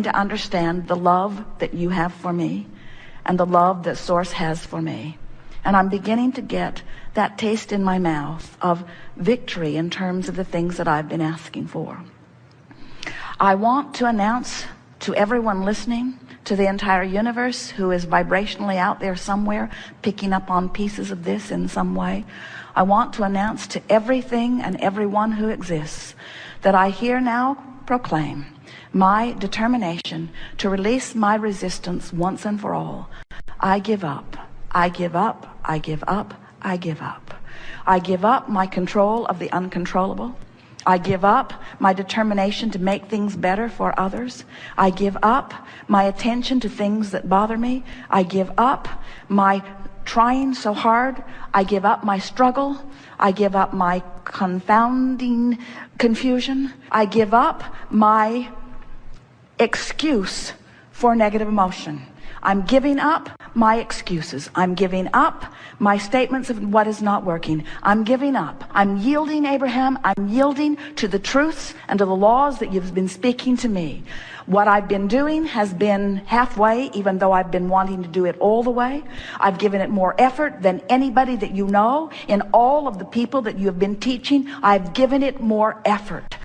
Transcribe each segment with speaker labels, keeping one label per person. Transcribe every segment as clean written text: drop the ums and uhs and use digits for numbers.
Speaker 1: to understand the love that you have for me and the love that Source has for me. And I'm beginning to get that taste in my mouth of victory in terms of the things that I've been asking for. I want to announce to everyone listening, to the entire universe who is vibrationally out there somewhere, picking up on pieces of this in some way, I want to announce to everything and everyone who exists that I here now proclaim my determination to release my resistance once and for all. I give up. I give up. I give up. I give up. I give up my control of the uncontrollable. I give up my determination to make things better for others. I give up my attention to things that bother me. I give up my trying so hard. I give up my struggle. I give up my confounding confusion. I give up my excuse for negative emotion. I'm giving up my excuses. I'm giving up my statements of what is not working. I'm giving up. I'm yielding, Abraham. I'm yielding to the truths and to the laws that you've been speaking to me. What I've been doing has been halfway, even though I've been wanting to do it all the way. I've given it more effort than anybody that you know. In all of the people that you have been teaching, I've given it more effort.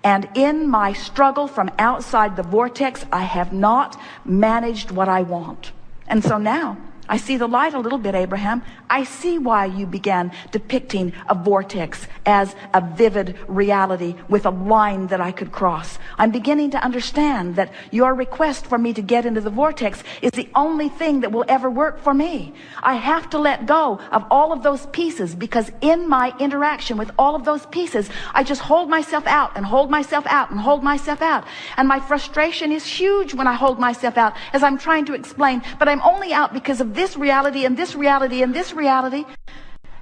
Speaker 1: And in my struggle from outside the vortex, I have not managed what I want. And so now I see the light a little bit, Abraham. I see why you began depicting a vortex as a vivid reality with a line that I could cross. I'm beginning to understand that your request for me to get into the vortex is the only thing that will ever work for me. I have to let go of all of those pieces, because in my interaction with all of those pieces, I just hold myself out and hold myself out and hold myself out. And my frustration is huge when I hold myself out, as I'm trying to explain, but I'm only out because of this reality and this reality and this reality.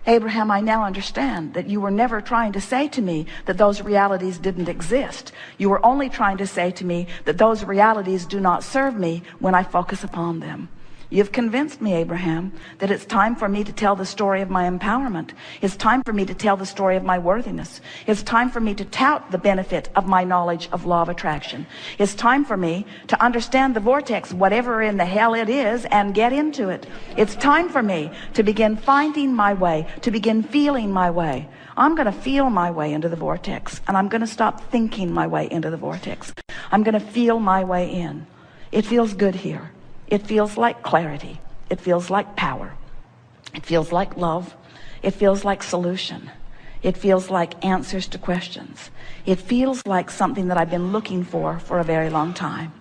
Speaker 1: Abraham, I now understand that you were never trying to say to me that those realities didn't exist. You were only trying to say to me that those realities do not serve me when I focus upon them. You've convinced me, Abraham, that it's time for me to tell the story of my empowerment. It's time for me to tell the story of my worthiness. It's time for me to tout the benefit of my knowledge of law of attraction. It's time for me to understand the vortex, whatever in the hell it is, and get into it. It's time for me to begin finding my way, to begin feeling my way. I'm going to feel my way into the vortex, and I'm going to stop thinking my way into the vortex. I'm going to feel my way in. It feels good here. It feels like clarity. It feels like power. It feels like love. It feels like solution. It feels like answers to questions. It feels like something that I've been looking for a very long time.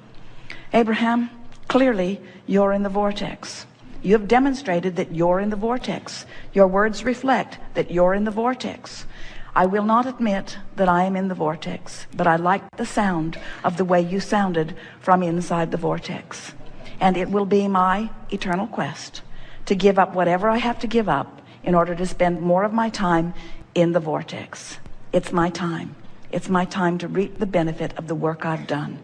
Speaker 1: Abraham, clearly you're in the vortex. You have demonstrated that you're in the vortex. Your words reflect that you're in the vortex. I will not admit that I am in the vortex, but I like the sound of the way you sounded from inside the vortex. And it will be my eternal quest to give up whatever I have to give up in order to spend more of my time in the vortex. It's my time. It's my time to reap the benefit of the work I've done.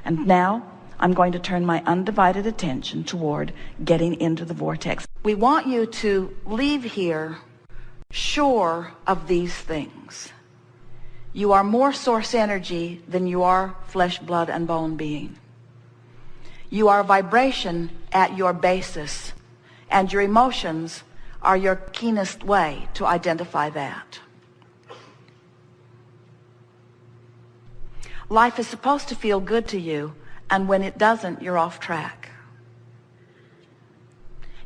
Speaker 1: And now I'm going to turn my undivided attention toward getting into the vortex. We want you to leave here sure of these things. You are more source energy than you are flesh, blood, and bone being. You are vibration at your basis, and your emotions are your keenest way to identify that. Life is supposed to feel good to you, and when it doesn't, you're off track.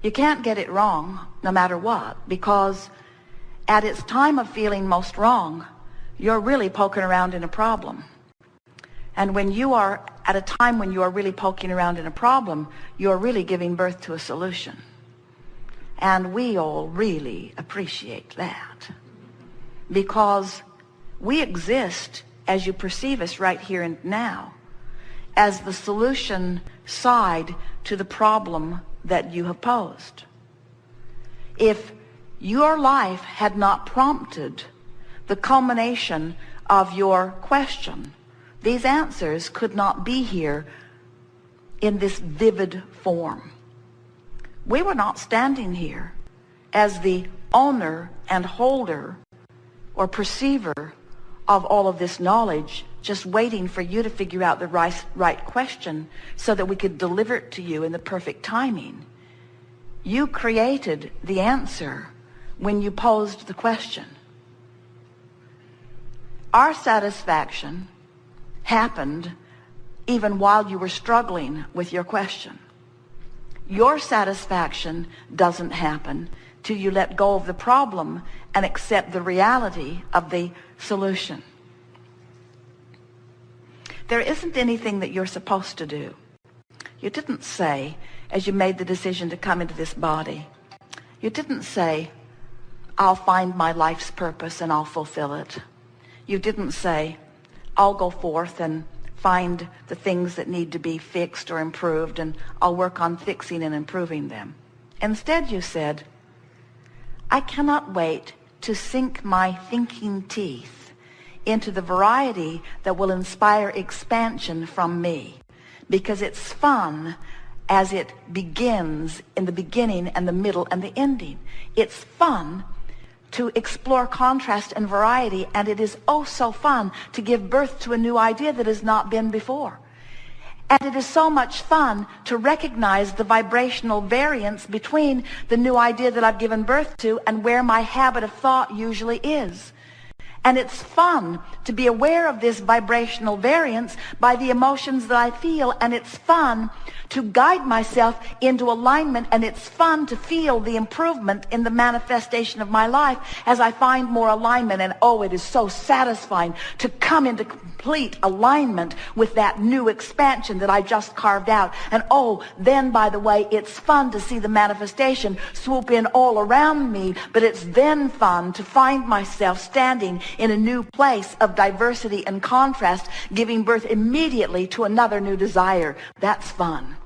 Speaker 1: You can't get it wrong no matter what, because at its time of feeling most wrong, you're really poking around in a problem. And when you are at a time when you are really poking around in a problem, you're really giving birth to a solution. And we all really appreciate that, because we exist as you perceive us right here and now as the solution side to the problem that you have posed. If your life had not prompted the culmination of your question, these answers could not be here in this vivid form. We were not standing here as the owner and holder or perceiver of all of this knowledge just waiting for you to figure out the right question so that we could deliver it to you in the perfect timing. You created the answer when you posed the question. Our satisfaction happened even while you were struggling with your question. Your satisfaction doesn't happen till you let go of the problem and accept the reality of the solution. There isn't anything that you're supposed to do. You didn't say, as you made the decision to come into this body, you didn't say, I'll find my life's purpose and I'll fulfill it. You didn't say, I'll go forth and find the things that need to be fixed or improved, and I'll work on fixing and improving them. Instead, you said, I cannot wait to sink my thinking teeth into the variety that will inspire expansion from me, because it's fun as it begins in the beginning and the middle and the ending. It's fun to explore contrast and variety, and it is oh so fun to give birth to a new idea that has not been before. And it is so much fun to recognize the vibrational variance between the new idea that I've given birth to and where my habit of thought usually is. And it's fun to be aware of this vibrational variance by the emotions that I feel, and it's fun to guide myself into alignment, and it's fun to feel the improvement in the manifestation of my life as I find more alignment. And oh, it is so satisfying to come into complete alignment with that new expansion that I just carved out. And oh, then by the way, it's fun to see the manifestation swoop in all around me, but it's then fun to find myself standing in a new place of diversity and contrast, giving birth immediately to another new desire. That's fun.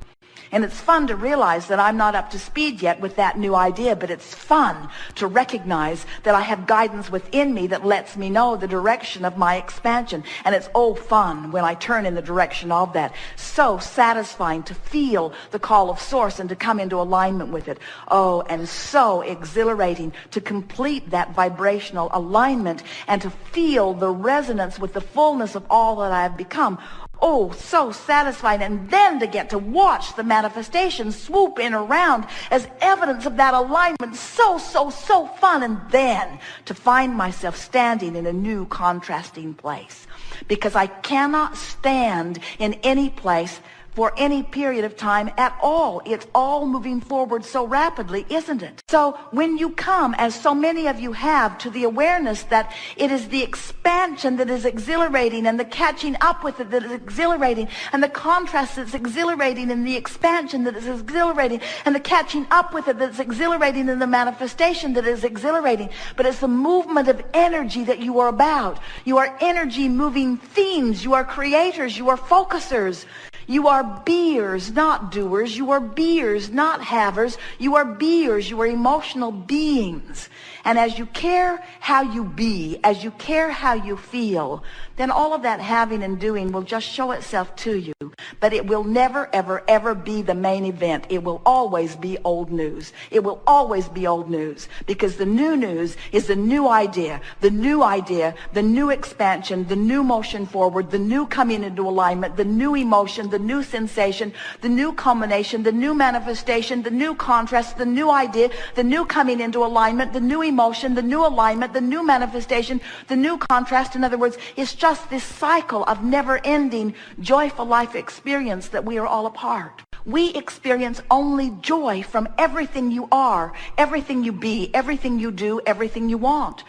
Speaker 1: And it's fun to realize that I'm not up to speed yet with that new idea, but it's fun to recognize that I have guidance within me that lets me know the direction of my expansion. And it's oh fun when I turn in the direction of that. So satisfying to feel the call of source and to come into alignment with it. Oh, and so exhilarating to complete that vibrational alignment and to feel the resonance with the fullness of all that I have become. Oh, so satisfying. And then to get to watch the manifestation swoop in around as evidence of that alignment. So fun. And then to find myself standing in a new contrasting place. Because I cannot stand in any place for any period of time at all. It's all moving forward so rapidly, isn't it? So when you come, as so many of you have, to the awareness that it is the expansion that is exhilarating and the catching up with it that is exhilarating and the contrast that's exhilarating and the expansion that is exhilarating and the catching up with it that's exhilarating and the manifestation that is exhilarating. But it's the movement of energy that you are about. You are energy moving themes. You are creators. You are focusers. You are beers, not doers. You are beers, not havers. You are beers. You are emotional beings. And as you care how you be, as you care how you feel, then all of that having and doing will just show itself to you. But it will never, ever, ever be the main event. It will always be old news. It will always be old news, because the new news is the new idea, the new expansion, the new motion forward, the new coming into alignment, the new emotion, the new sensation, the new culmination, the new manifestation, the new contrast, the new idea, the new coming into alignment, the new emotion, the new alignment, the new manifestation, the new contrast. In other words, it's just this cycle of never-ending joyful life experience that we are all a part. We experience only joy from everything you are, everything you be, everything you do, everything you want.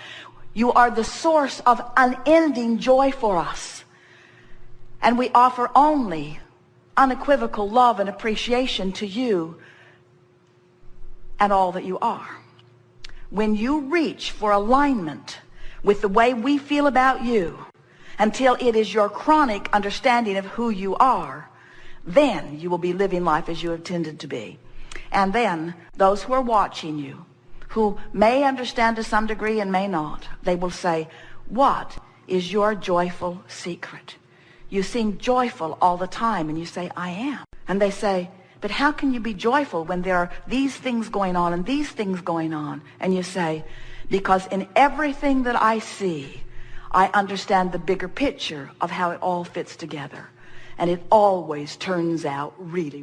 Speaker 1: You are the source of unending joy for us. And we offer only unequivocal love and appreciation to you and all that you are. When you reach for alignment with the way we feel about you until it is your chronic understanding of who you are, then you will be living life as you intended to be. And then those who are watching you, who may understand to some degree and may not, they will say, what is your joyful secret? You seem joyful all the time. And you say, I am. And they say, but how can you be joyful when there are these things going on and these things going on? And you say, because in everything that I see, I understand the bigger picture of how it all fits together. And it always turns out really